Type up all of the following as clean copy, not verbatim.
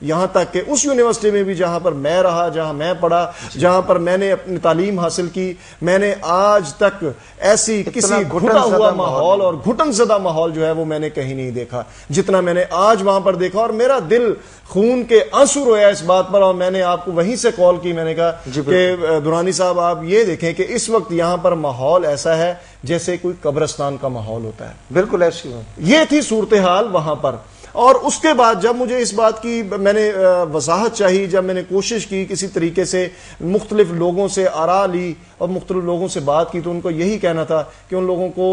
یہاں تک کہ اس یونیورسٹی میں بھی جہاں پر میں رہا، جہاں میں پڑھا، جہاں پر میں نے اپنی تعلیم حاصل کی، میں نے آج تک ایسی کسی گھٹا ہوا ماحول اور گھٹن زدہ ماحول جو ہے وہ میں نے کہیں نہیں دیکھا جتنا میں نے آج وہاں پر دیکھا، اور میرا دل خون کے آنسو رویا اس بات پر، اور میں نے آپ کو وہیں سے کال کی، میں نے کہا کہ درانی صاحب آپ یہ دیکھیں کہ اس وقت یہاں پر ماحول ایسا ہے جیسے کوئی قبرستان کا ماحول ہوتا ہے، بالکل ایسی یہ تھی صورتحال وہاں پر۔ اور اس کے بعد جب مجھے اس بات کی میں نے وضاحت چاہی، جب میں نے کوشش کی کسی طریقے سے مختلف لوگوں سے آراء لی اور مختلف لوگوں سے بات کی، تو ان کو یہی کہنا تھا کہ ان لوگوں کو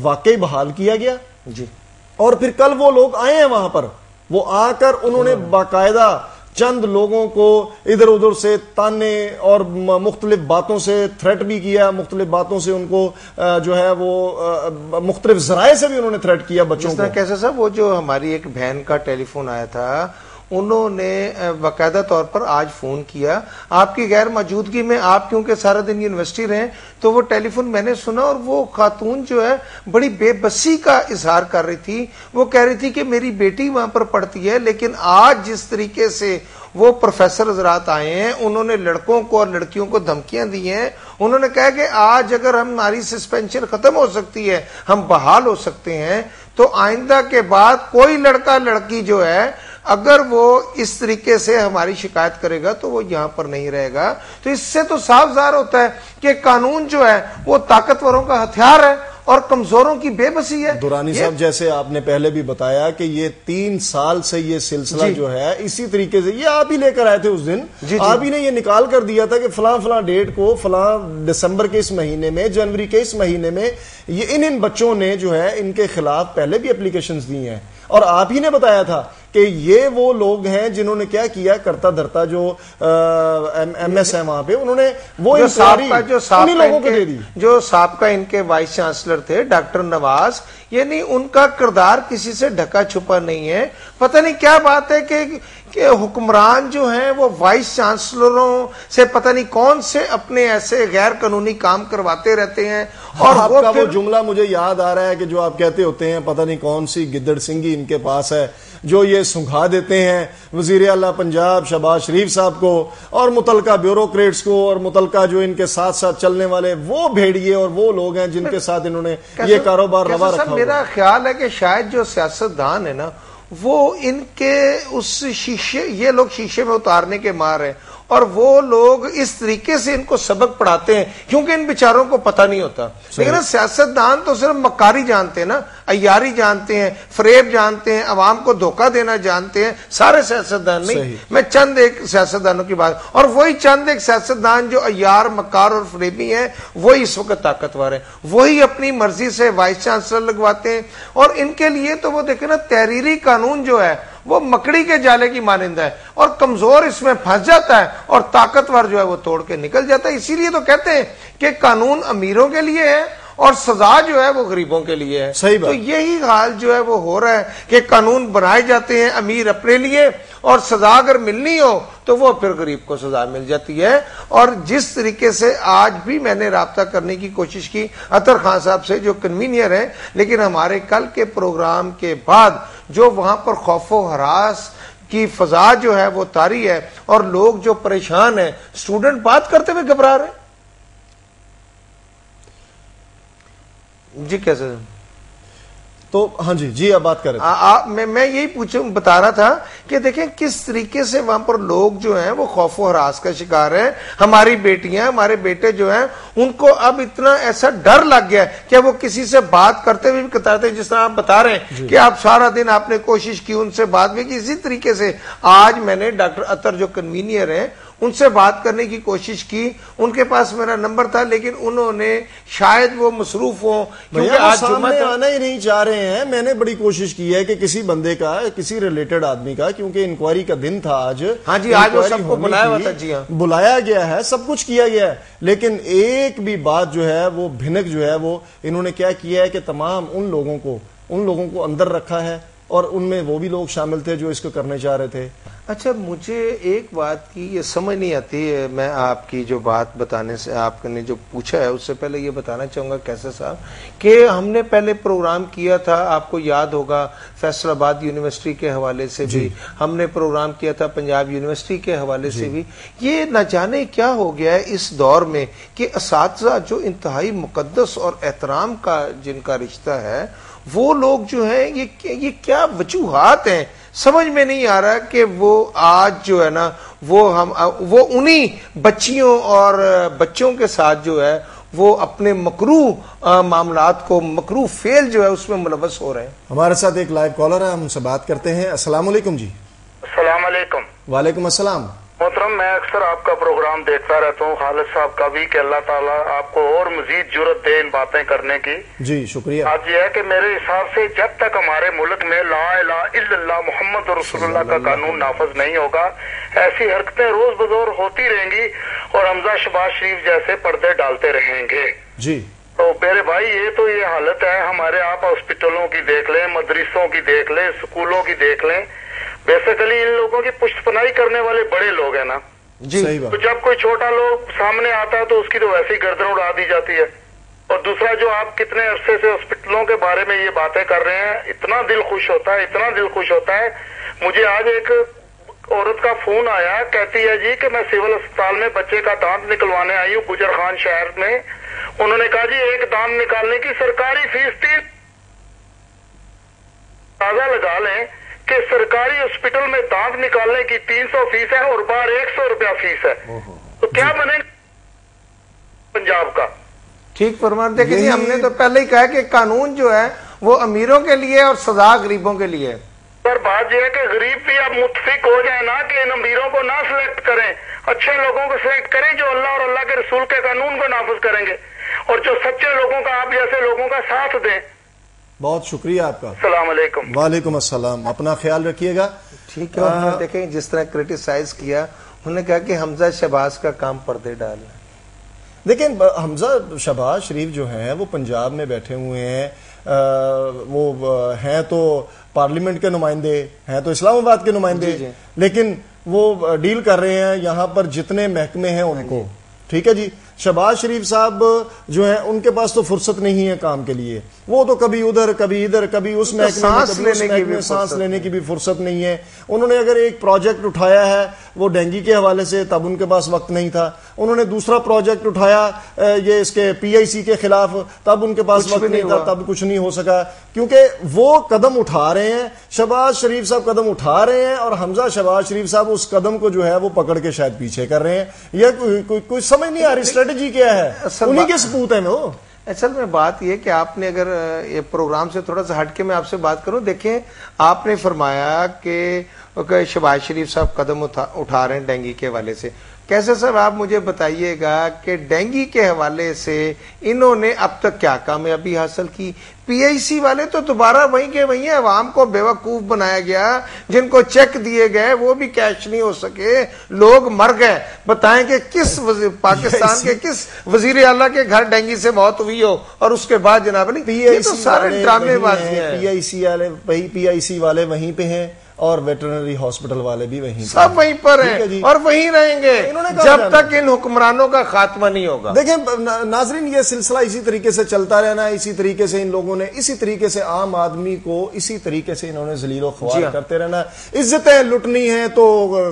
واقعی بحال کیا گیا جی، اور پھر کل وہ لوگ آئے ہیں وہاں پر، وہ آ کر انہوں نے باقاعدہ چند لوگوں کو ادھر ادھر سے تانے اور مختلف باتوں سے تھریٹ بھی کیا، مختلف باتوں سے ان کو جو ہے وہ مختلف ذرائع سے بھی انہوں نے تھریٹ کیا بچوں کو۔ کیسے صاحب وہ جو ہماری ایک بہن کا ٹیلی فون آیا تھا، انہوں نے باقاعدہ طور پر آج فون کیا آپ کی غیر موجودگی میں، آپ کیونکہ سارا دن یونیورسٹی رہے تو وہ ٹیلی فون میں نے سنا، اور وہ خاتون جو ہے بڑی بے بسی کا اظہار کر رہی تھی۔ وہ کہہ رہی تھی کہ میری بیٹی وہاں پر پڑھتی ہے، لیکن آج جس طریقے سے وہ پروفیسر حضرات آئے ہیں، انہوں نے لڑکوں کو اور لڑکیوں کو دھمکیاں دی ہیں، انہوں نے کہا کہ آج اگر ہماری سسپینشن ختم ہو سکتی ہے، ہم بحال ہو سکتے ہیں، تو آئندہ کے بعد کوئی لڑکا لڑکی جو ہے اگر وہ اس طریقے سے ہماری شکایت کرے گا تو وہ یہاں پر نہیں رہے گا۔ تو اس سے تو صاف ظاہر ہوتا ہے کہ قانون جو ہے وہ طاقتوروں کا ہتھیار ہے اور کمزوروں کی بے بسی ہے۔ درانی صاحب جیسے آپ نے پہلے بھی بتایا کہ یہ 3 سال سے یہ سلسلہ جو ہے اسی طریقے سے، یہ آپ ہی لے کر آئے تھے اس دن، آپ ہی نے یہ نکال کر دیا تھا کہ فلاں فلاں ڈیٹ کو، فلاں دسمبر کے اس مہینے میں، جنوری کے اس مہینے میں یہ ان بچوں نے جو ہے ان کے خلاف پہلے بھی اپلیکیشنز دی ہیں، اور آپ ہی نے بتایا تھا کہ یہ وہ لوگ ہیں جنہوں نے کیا کیا، کرتا دھرتا جو ایم ایس ہے وہاں پہ، انہوں نے وہ انہی لوگوں کو دے دی۔ جو سابقہ ان کے وائس چانسلر تھے ڈاکٹر نواز، یعنی ان کا کردار کسی سے ڈھکا چھپا نہیں ہے۔ پتہ نہیں کیا بات ہے کہ حکمران جو ہیں وہ وائس چانسلروں سے پتہ نہیں کون سے اپنے ایسے غیر قانونی کام کرواتے رہتے ہیں، اور آپ کا وہ جملہ مجھے یاد آ رہا ہے کہ جو آپ کہتے ہوتے ہیں پتہ نہیں کون سی گدڑ سنگھی ان کے پاس ہے جو یہ سنگھا دیتے ہیں وزیر اعلیٰ پنجاب شہباز شریف صاحب کو اور متعلقہ بیوروکریٹس کو، اور متعلقہ جو ان کے ساتھ ساتھ چلنے والے وہ بھیڑیے اور وہ لوگ ہیں جن کے ساتھ انہوں نے یہ کاروبار روا رکھا۔ میرا خیال ہے کہ شاید جو سیاستدان ہے نا، وہ ان کے اس شیشے، یہ لوگ شیشے میں اتارنے کے مار ہیں، اور وہ لوگ اس طریقے سے ان کو سبق پڑھاتے ہیں کیونکہ ان بیچاروں کو پتہ نہیں ہوتا۔ لیکن سیاستدان تو صرف مکاری جانتے ہیں نا، عیاری جانتے ہیں، فریب جانتے ہیں، عوام کو دھوکہ دینا جانتے ہیں، سارے سیاستدان نہیں۔ میں چند ایک سیاستدانوں کی بات، اور وہی چند ایک سیاستدان جو عیار، مکار اور فریبی ہیں، وہی اس وقت طاقتور ہیں، وہی اپنی مرضی سے وائس چانسلر لگواتے ہیں، اور ان کے لیے تو وہ دیکھیں نا، تحریری قانون جو ہے وہ مکڑی کے جالے کی مانند ہے، اور کمزور اس میں پھنس جاتا ہے اور طاقتور جو ہے وہ توڑ کے نکل جاتا ہے۔ اسی لیے تو کہتے ہیں کہ قانون امیروں کے لیے ہے اور سزا جو ہے وہ غریبوں کے لیے ہے۔ صحیح بات۔ تو یہی حال جو ہے وہ ہو رہا ہے کہ قانون بنائے جاتے ہیں امیر اپنے لیے، اور سزا اگر ملنی ہو تو وہ پھر غریب کو سزا مل جاتی ہے۔ اور جس طریقے سے آج بھی میں نے رابطہ کرنے کی کوشش کی اطہر خان صاحب سے جو کنوینئر ہیں، لیکن ہمارے کل کے پروگرام کے بعد جو وہاں پر خوف و ہراس کی فضا جو ہے وہ طاری ہے، اور لوگ جو پریشان ہیں، اسٹوڈنٹ بات کرتے ہوئے گھبرا رہے ہیں۔ جی کیسے؟ تو ہاں جی آپ بات کریں۔ میں یہی بتا رہا تھا کہ دیکھیں کس طریقے سے وہاں پر لوگ جو ہیں وہ خوف و ہراس کا شکار ہیں۔ ہماری بیٹیاں، ہمارے بیٹے جو ہیں، ان کو اب اتنا ایسا ڈر لگ گیا ہے کہ وہ کسی سے بات کرتے ہوئے بھی کتراتے ہیں، جس طرح آپ بتا رہے ہیں کہ آپ سارا دن آپ نے کوشش کی ان سے بات بھی کی۔ اسی طریقے سے آج میں نے ڈاکٹر اطہر جو کنوینئر ہیں ان سے بات کرنے کی کوشش کی، ان کے پاس میرا نمبر تھا، لیکن انہوں نے شاید وہ مصروف ہوں کیونکہ آج سامنے آنا ہی نہیں چاہ رہے ہیں۔ میں نے بڑی کوشش کی ہے کہ کسی بندے کا، کسی ریلیٹڈ آدمی کا، کیونکہ انکوائری کا دن تھا آج۔ ہاں جی، آج وہ سب کو بلایا ہوا تھا۔ جی ہاں، بلایا گیا ہے، سب کچھ کیا گیا ہے، لیکن ایک بھی بات جو ہے وہ بھنک جو ہے وہ انہوں نے کیا کیا ہے کہ تمام ان لوگوں کو اندر رکھا ہے، اور ان میں وہ بھی لوگ شامل تھے جو اس کو کرنے چاہ رہے تھے. اچھا مجھے ایک بات کی یہ سمجھ نہیں آتی ہے، میں آپ کی جو بات بتانے سے آپ نے جو پوچھا ہے اس سے پہلے یہ بتانا چاہوں گا کیسے صاحب کہ ہم نے پہلے پروگرام کیا تھا، آپ کو یاد ہوگا فیصل آباد یونیورسٹی کے حوالے سے بھی ہم نے پروگرام کیا تھا، پنجاب یونیورسٹی کے حوالے سے بھی. یہ نہ جانے کیا ہو گیا ہے اس دور میں کہ اساتذہ جو انتہائی مقدس اور احترام کا جن کا رشتہ ہے وہ لوگ جو ہیں یہ کیا وجوہات ہیں سمجھ میں نہیں آ رہا کہ وہ آج جو ہے نا وہ انہی بچیوں اور بچوں کے ساتھ جو ہے وہ اپنے مکروہ معاملات کو مکروہ فعل جو ہے اس میں ملوث ہو رہے ہیں. ہمارے ساتھ ایک لائیو کالر ہے، ہم ان سے بات کرتے ہیں. السلام علیکم جی. السلام علیکم. وعلیکم السلام. محترم میں اکثر آپ کا پروگرام دیکھتا رہتا ہوں، خالد صاحب کا بھی، کہ اللہ تعالیٰ آپ کو اور مزید جرت دے ان باتیں کرنے کی. جی شکریہ. آج یہ ہے کہ میرے حساب سے جب تک ہمارے ملک میں لا الہ الا اللہ محمد رسول اللہ کا قانون نافذ نہیں ہوگا ایسی حرکتیں روز بروز ہوتی رہیں گی اور حمزہ شہباز شریف جیسے پردے ڈالتے رہیں گے. جی تو میرے بھائی یہ حالت ہے ہمارے. آپ ہاسپٹلوں کی دیکھ لیں، مدرسوں کی دیکھ لیں، اسکولوں کی دیکھ لیں. بیسیکلی ان لوگوں کی پشت پناہی کرنے والے بڑے لوگ ہیں نا جی صحیح بات. تو جب کوئی چھوٹا لوگ سامنے آتا ہے تو اس کی تو ویسے ہی گردن اڑا دی جاتی ہے. اور دوسرا جو آپ کتنے عرصے سے ہاسپٹلوں کے بارے میں یہ باتیں کر رہے ہیں، اتنا دل خوش ہوتا ہے، اتنا دل خوش ہوتا ہے. مجھے آج ایک عورت کا فون آیا، کہتی ہے جی کہ میں سول اسپتال میں بچے کا دانت نکلوانے آئی ہوں گجر خان شہر میں. انہوں نے کہا جی ایک دانت نکالنے کی سرکاری فیس تھی. تازہ لگا لیں کہ سرکاری ہاسپٹل میں دانت نکالنے کی 300 فیس ہے اور باہر 100 روپیہ فیس ہے. تو کیا بنے پنجاب کا؟ ٹھیک فرما دے کہ ہم نے تو پہلے ہی کہا کہ قانون جو ہے وہ امیروں کے لیے اور سزا غریبوں کے لیے. پر بات یہ ہے کہ غریب بھی اب متفق ہو جائے نا کہ ان امیروں کو نہ سلیکٹ کریں، اچھے لوگوں کو سلیکٹ کریں جو اللہ اور اللہ کے رسول کے قانون کو نافذ کریں گے اور جو سچے لوگوں کا آپ جیسے لوگوں کا ساتھ دیں. بہت شکریہ آپ کا. السلام علیکم. وعلیکم السلام. اپنا خیال رکھیے گا. ٹھیک ہے. دیکھیں جس طرح کریٹیسائز کیا انہوں نے کہا کہ حمزہ شہباز کا کام پردے ڈالنا. دیکھیں حمزہ شہباز شریف جو ہیں وہ پنجاب میں بیٹھے ہوئے ہیں، وہ ہیں تو پارلیمنٹ کے نمائندے ہیں، تو اسلام آباد کے نمائندے، لیکن وہ ڈیل کر رہے ہیں یہاں پر جتنے محکمے ہیں ان کو. ٹھیک ہے جی. شہباز شریف صاحب جو ہیں ان کے پاس تو فرصت نہیں ہے کام کے لیے، وہ تو کبھی ادھر کبھی ادھر کبھی اس محکمے میں سانس لینے کی بھی فرصت نہیں ہے. انہوں نے اگر ایک پروجیکٹ اٹھایا ہے وہ ڈینگی کے حوالے سے، تب ان کے پاس وقت نہیں تھا. انہوں نے دوسرا پروجیکٹ اٹھایا یہ اس کے پی آئی سی کے خلاف، تب ان کے پاس وقت نہیں تھا، تب کچھ نہیں ہو سکا. کیونکہ وہ قدم اٹھا رہے ہیں، شہباز شریف صاحب قدم اٹھا رہے ہیں اور حمزہ شہباز شریف صاحب اس قدم کو جو ہے وہ پکڑ کے شاید پیچھے کر رہے ہیں. یہ کوئی سمجھ نہیں آ رہی اسٹریٹجی کیا ہے. انہی کے سپوت ہیں وہ. اصل میں بات یہ کہ آپ نے اگر یہ پروگرام سے تھوڑا سا ہٹ کے میں آپ سے بات کروں، دیکھیں آپ نے فرمایا کہ شہباز شریف صاحب قدم اٹھا رہے ہیں ڈینگی کے حوالے سے. کیسے سر آپ مجھے بتائیے گا کہ ڈینگی کے حوالے سے انہوں نے اب تک کیا کامیابی حاصل کی؟ پی آئی سی والے تو دوبارہ وہیں کے وہیں ہیں، عوام کو بیوقوف بنایا گیا، جن کو چیک دیے گئے وہ بھی کیش نہیں ہو سکے، لوگ مر گئے. بتائیں کہ کس پاکستان کے کس وزیر اعلیٰ کے گھر ڈینگی سے موت ہوئی ہو اور اس کے بعد جناب علی یہ تو سارے ڈرامے بازی ہیں. پی آئی سی والے وہیں پہ ہیں اور ویٹرنری ہاسپٹل والے بھی وہیں سب وہیں پر ہیں اور وہیں رہیں گے جب تک ان حکمرانوں کا خاتمہ نہیں ہوگا. دیکھیں ناظرین، یہ سلسلہ اسی طریقے سے چلتا رہنا ہے، اسی طریقے سے ان لوگوں نے اسی طریقے سے عام آدمی کو اسی طریقے سے انہوں نے ذلیل و خوار کرتے رہنا. عزتیں لٹنی ہیں تو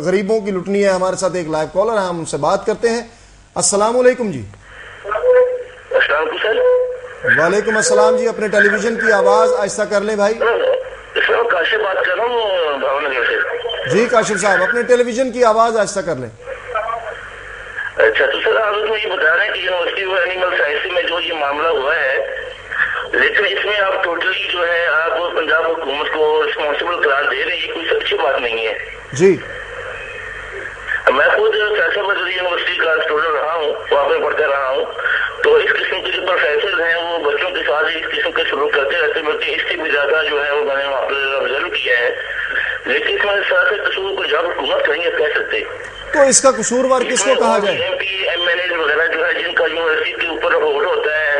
غریبوں کی لٹنی ہے. ہمارے ساتھ ایک لائیو کالر ہے، ہم ان سے بات کرتے ہیں. السلام علیکم جی. وعلیکم السلام جی. اپنے ٹیلی ویژن کی آواز آہستہ کر لیں بھائی. کاشف بات کر رہا ہوں بھاؤ نگر سے. جی کاشف صاحب اپنے ٹیلی ویژن کی آواز آہستہ کر لیں. اچھا تو سر آپ یہ بتا رہے ہیں کہ یونیورسٹی آف اینیمل سائنس میں جو یہ معاملہ ہوا ہے، لیکن اس میں آپ ٹوٹلی جو ہے آپ پنجاب حکومت کو رسپانسبل قرار دے رہے ہیں، یہ کوئی اچھی بات نہیں ہے. جی میں خود فیصل بدری یونیورسٹی کا اسٹوڈنٹ رہا ہوں، وہاں پہ پڑھتا رہا ہوں. تو اس قسم کے جو پروفیسر ہیں وہ بچوں کے ساتھ اس قسم کے سلوک کرتے رہتے، بلکہ اس سے بھی زیادہ جو ہے وہ میں نے وہاں پہ آبزرو کیا ہے. لیکن اس میں سارے قصور پنجاب حکومت نہیں کہہ سکتے. تو اس کا قصوروار کس کو کہا جائے؟ M P M L A وغیرہ جو ہے جن کا یونیورسٹی کے اوپر ہولڈ ہوتا ہے